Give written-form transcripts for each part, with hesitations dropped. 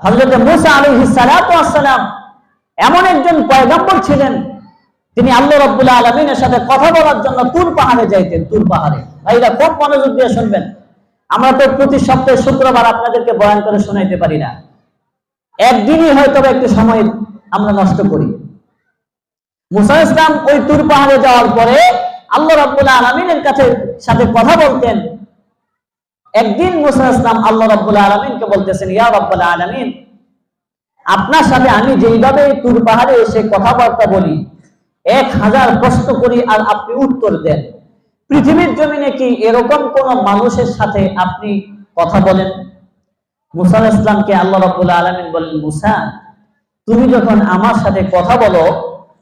হযরত মুসা আলাইহিস সালাতু ওয়াস সালাম এমন একজন পয়গম্বর ছিলেন, তিনি আল্লাহ রাব্বুল আলামিনের সাথে কথা বলার জন্য তুর পাহাড়ে যাইতেন। তুর পাহাড়ে, ভাইরা খুব মনোযোগ দিয়ে শুনবেন। আমরা তো প্রতি সপ্তাহে শুক্রবার আপনাদেরকে বয়ান করে শোনাইতে পারি না, একদিনই হয়তো একটু সময় আমরা নষ্ট করি। মুসা ইসলাম ওই তুর পাহাড়ে যাওয়ার পরে আল্লাহ রাব্বুল আলামিনের সাথে কথা বলতেন। একদিন মুসা ইসলাম আল্লাহ রাব্বুল আলামিনকে বলতেছেন, ইয়া রাব্বুল আলামিন, আপনার সাথে আমি যেইভাবে তুর পাহাড়ে এসে কথাবার্তা বলি, 1000 প্রশ্ন করি আর আপনি উত্তর দেন, পৃথিবীর জমিনে কি এরকম কোন মানুষের সাথে আপনি কথা বলেন? মুসা ইসলামকে আল্লাহ রাব্বুল আলামিন বলেন, মুসা, তুমি যখন আমার সাথে কথা বলো,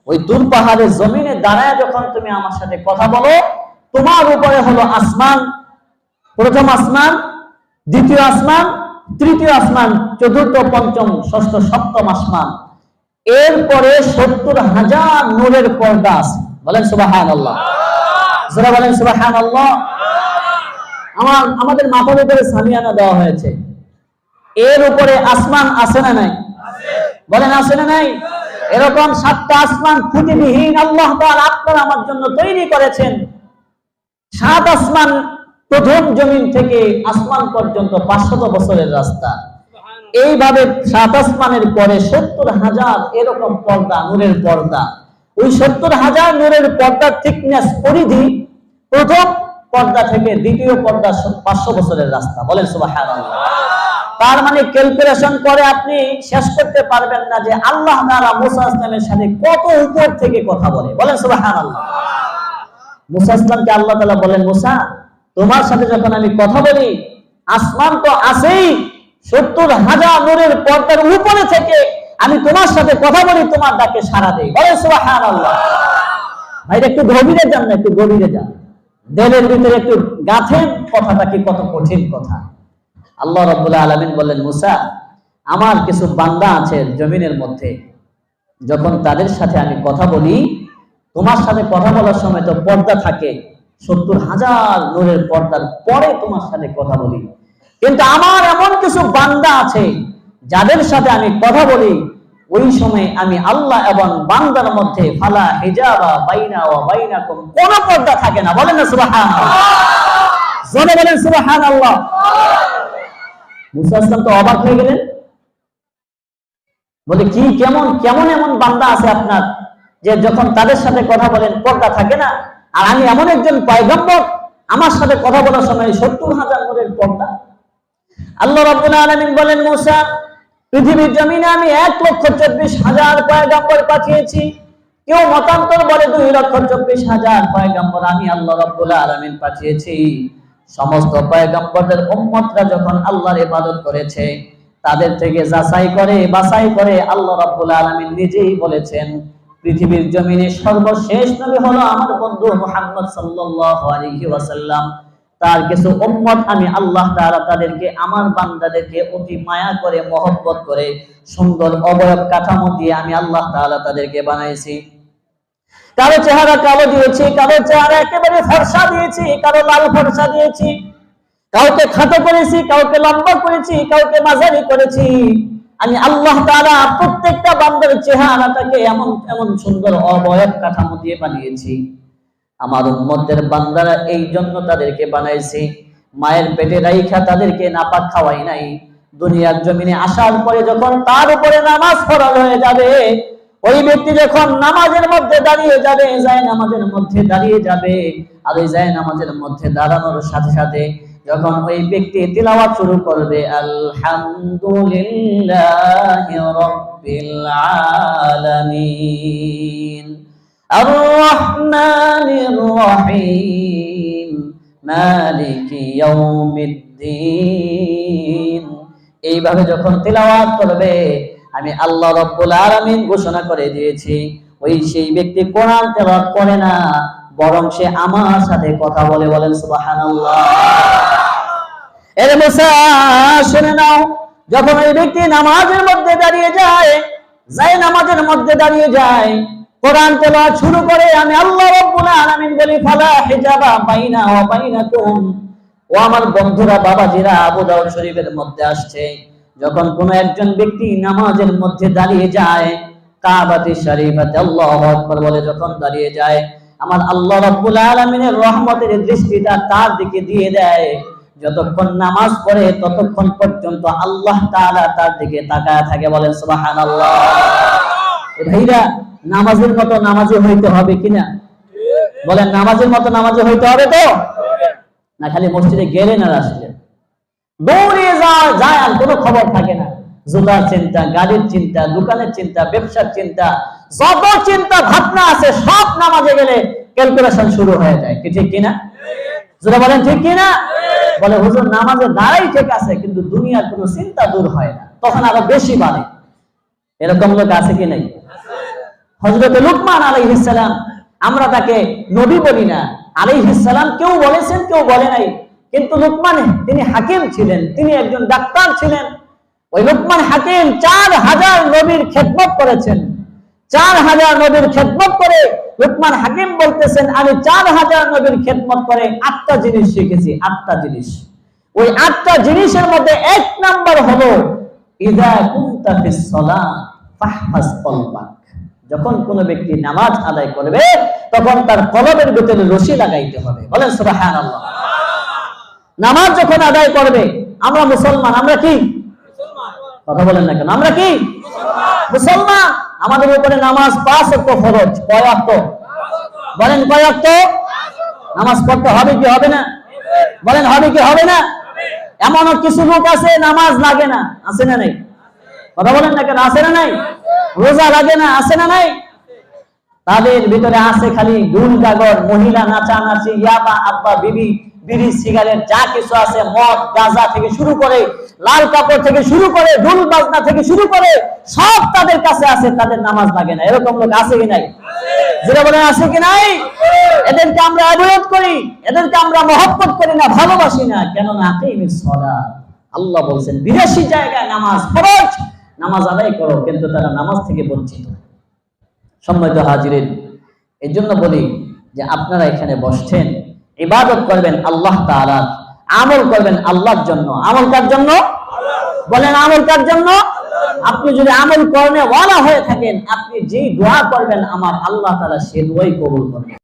ওই তুর পাহাড়ের জমিনে দাঁড়ায় যখন তুমি আমার সাথে কথা বলো, তোমার উপরে হলো আসমান, প্রথম আসমান, দ্বিতীয় আসমান, তৃতীয় আসমান, চতুর্থ, পঞ্চম, ষষ্ঠ, সপ্তম আসমান, এরপরে 70,000 নূরের পর্দা আছে। বলেন সুবহানাল্লাহ, যারা বলেন সুবহানাল্লাহ। আমাদের মাথার উপরে সামিয়ানা দেওয়া হয়েছে, এর উপরে আসমান আছে না নাই? বলেন আছে না নাই? এরকম 7টা আসমান খুঁটিবিহীন আল্লাহ তাআলা আপনার আমার জন্য তৈরি করেছেন। 7 আসমান, প্রথম জমিন থেকে আসমান পর্যন্ত 500 বছরের রাস্তা। এইভাবে 7 আসমানের পরে 70,000 এরকম পর্দা, নূরের পর্দা। ওই 70,000 নূরের পর্দার থিকনেস, পরিধি, প্রথম পর্দা থেকে দ্বিতীয় পর্দা 500 বছরের রাস্তা। বলেন সুবহানাল্লাহ। তার মানে ক্যালকুলেশন করে আপনি শেষ করতে পারবেন না যে আল্লাহ তাআলা মুসা ইসলামের সাথে কত উপর থেকে কথা বলে। বলেন সুবহানাল্লাহ। মুসা ইসলামকে আল্লাহ তাআলা বলেন, মুসা, তোমার সাথে যখন আমি কথা বলি, আসমান তো আছেই, 70,000 নূরের পর্দার উপরে থেকে আমি তোমার সাথে কথা বলি, তোমার ডাকে সাড়া দেই। বলেন সুবহানাল্লাহ। ভাই একটু গভীরে যান না, একটু গভীরে যান, দেলের ভিতরে একটু গাঁথেন কথাটা কি কত কঠিন কথা। আল্লাহ রাব্বুল আলামিন বললেন, মুসা, আমার কিছু বান্দা আছে জমিনের মধ্যে, যখন তাদের সাথে আমি কথা বলি, তোমার সাথে কথা বলার সময় তো পর্দা থাকে, 70,000 নূরের পর্দার পরে তোমার সাথে কথা বলি। কিন্তু আমার এমন কিছু বান্দা আছে যাদের সাথে আমি কথা বলি, ওই সময় আমি আল্লাহ এবং বান্দার মধ্যে ফালা হিজাবা বাইনা ওয়া বাইনাকুম, কোন পর্দা থাকে না। বলেন না সুবহানাল্লাহ, জোরে বলেন সুবহানাল্লাহ। মুসা ইসলাম তো অবাক হয়ে গেলেন, বলে কি কেমন এমন বান্দা আছে আপনার যে যখন তাদের সাথে কথা বলেন পর্দা থাকে না, আর আমি এমন একজন পয়গম্বর, আমার সাথে কথা বলার সময় 70,000 নূরের পর্দা। আল্লাহ রাব্বুল আলামিন বলেন, মুসা, পৃথিবীর জমিনে আমি 1,24,000 পয়গম্বর পাঠিয়েছি। কেউ মতান্তর বলে 2,24,000 পয়গম্বর আমি আল্লাহ রাব্বুল আলামিন পাঠিয়েছি। সমস্ত পয়গম্বরদের উম্মতরা যখন আল্লাহর ইবাদত করেছে, তাদের থেকে যাচাই করে বাছাই করে আল্লাহ রাব্বুল আলামিন নিজেই বলেছেন, পৃথিবীর জমিনে সর্বশেষ নবী হলো আমার বন্ধু মুহাম্মদ সাল্লাল্লাহু আলাইহি ওয়াসাল্লাম। তার কিছু উম্মত আমি আল্লাহ তাআলা তাদেরকে, আমার বান্দাদেরকে অতি মায়া করে, মহব্বত করে, সুন্দর অবয়ব কাঠামো দিয়ে আমি আল্লাহ তাআলা তাদেরকে বানাইছি। কারো চেহারা কালো দিয়েছি, কারো চেহারা একেবারে ফর্সা দিয়েছি, কারো লাল ফর্সা দিয়েছি, কাউকে খাটো করেছি, কাউকে লম্বা করেছি, কাউকে মাঝারি করেছি। আমি আল্লাহ তাআলা প্রত্যেকটা বান্দার চেহারাটাকে এমন এমন সুন্দর অবয়ব কাঠামো দিয়ে বানিয়েছি। আমার উম্মতের বান্দারা এই জন্য তাদেরকে বানাইছি, মায়ের পেটে রাইখা তাদেরকে নাপাক খাওয়াই নাই। দুনিয়ার জমিনে আসার পরে যখন তার উপরে নামাজ ফরজ হয়ে যাবে, ওই ব্যক্তি যখন নামাজের মধ্যে দাঁড়িয়ে যাবে, যায় নামাজের মধ্যে দাঁড়িয়ে যাবে, আর ওই যায় নামাজের মধ্যে দাঁড়ানোর সাথে সাথে যখন ওই ব্যক্তি তিলাওয়াত শুরু করবে, আলহামদুলিল্লাহি রাব্বিল আলামিন আর-রাহমানির রহিম মালিকি ইয়াউমিদ্দিন, এইভাবে যখন তিলাওয়াত করবে, আমি আল্লাহ রাব্বুল আলামিন ঘোষণা করে দিয়েছি, ওই সেই ব্যক্তি কোরআন তেলাওয়াত করে না, বরং সে আমার সাথে কথা বলে। বলেন সুবহানাল্লাহ। এর মুসা শুনে নাও, যখন ওই ব্যক্তি নামাজের মধ্যে দাঁড়িয়ে যায়, নামাজের মধ্যে দাঁড়িয়ে যায়, কোরআন তেলাওয়াত শুরু করে, আমি আল্লাহ রাব্বুল আলামিন বলি, ফালা হিজাবা বাইনা ওয়া বাইনাকুম। ও আমার বন্ধুরা, বাবাজিরা, আবু দাউদ শরীফের মধ্যে আসছে, যখন কোন একজন ব্যক্তি নামাজের মধ্যে দাঁড়িয়ে যায়, কাবাতে শরীফাতে আল্লাহু আকবার বলে যখন দাঁড়িয়ে যায়, আমার আল্লাহ রাব্বুল আলামিনের রহমতের দৃষ্টিটা তার দিকে দিয়ে দেয়। যতক্ষণ নামাজ পড়ে ততক্ষণ পর্যন্ত আল্লাহ তাআলা তার দিকে তাকায় থাকে। বলেন সুবহানাল্লাহ। ভাইরা, নামাজের মতো নামাজি হইতে হবে কিনা? বলেন নামাজের মতো নামাজি হইতে হবে তো? না খালি মসজিদে গেলেন আর আসলেন, দৌড়ে যায় আর কোনো খবর থাকে না। জুতার চিন্তা, গাড়ির চিন্তা, দোকানের চিন্তা, ব্যবসার চিন্তা, যত চিন্তা ভাবনা আছে সব নামাজে গেলে ক্যালকুলেশন শুরু হয়ে যায়। কি ঠিক কিনা? যারা বলেন ঠিক কিনা? বলে হুজুর নামাজে দাঁড়াই ঠিক আছে, কিন্তু দুনিয়ার কোনো চিন্তা দূর হয় না, তখন আরো বেশি বাড়ে। এরকম লোক আছে কি নাই? হযরত লুকমান আলাইহিস সালাম, আমরা তাকে নবী বলি না, আলাইহিস সালাম কেউ বলেছেন কেউ বলে নাই, কিন্তু লুকমান তিনি হাকিম ছিলেন, তিনি একজন ডাক্তার ছিলেন। ওই লুকমান হাকিম 4000 নবীর খেদমত করেছেন। 4000 নবীর খেদমত করে লুকমান হাকিম বলতেছেন, আমি 4000 নবীর খেদমত করে 8টা জিনিস শিখেছি। 8টা জিনিস। ওই 8টা জিনিসের মধ্যে 1 নাম্বার হলো ইযা কুনতা ফিস সালাত ফাহফাজ কলবাক। যখন কোন ব্যক্তি নামাজ আদায় করবে তখন তার কলবের ভিতরে রশি লাগাইতে হবে। বলেন সুবহানাল্লাহ। নামাজ যখন আদায় করবে, আমরা মুসলমান, আমরা কি কথা বলেন না কেন? আমরা কি মুসলমান? আমাদের উপরে নামাজ 5 ওয়াক্ত ফরজ। কয় ওয়াক্ত? বলেন কয় ওয়াক্ত? নামাজ পড়তে হবে কি হবে না? বলেন হবে কি হবে না? এমনও কিছু লোক আছে নামাজ লাগে না, আছে না নাই? কথা বলেন না কেন? আছে না নাই? রোজা লাগে না, আছে না নাই? তাদের ভিতরে আছে খালি গুল গাগর, মহিলা নাচানাচি, ইয়াবা, আব্বা, বিবি, বিড়ি, সিগারেট, যা কিছু আছে, মদ, গাঁজা থেকে শুরু করে, লাল কাপড় থেকে শুরু করে, ঢোল বাজনা থেকে শুরু করে সব তাদের কাছে আছে, তাদের নামাজ লাগে না। এরকম লোক আছে কি নাই? যারা বলেন আছে কি নাই? এদেরকে আমরা অ্যাভয়েড করি, এদেরকে আমরা মহব্বত করি না, ভালোবাসি না। কেন না? আকিমিস সালাত। আল্লাহ বলেন বিদেশি জায়গায় নামাজ ফরজ, নামাজ আদায় করো, কিন্তু তারা নামাজ থেকে বঞ্চিত। সম্মানিত হাজিরিন, এই জন্য বলি যে আপনারা এখানে বসছেন, ইবাদত করবেন আল্লাহ তাআলা, আমল করবেন আল্লাহর জন্য। আমল কার জন্য? বলেন আমল কার জন্য? আপনি যদি আমল করনে ওয়ালা হয়ে থাকেন, আপনি যে দোয়া করবেন আমার আল্লাহ তাআলা সে দোয়াই কবুল করবেন।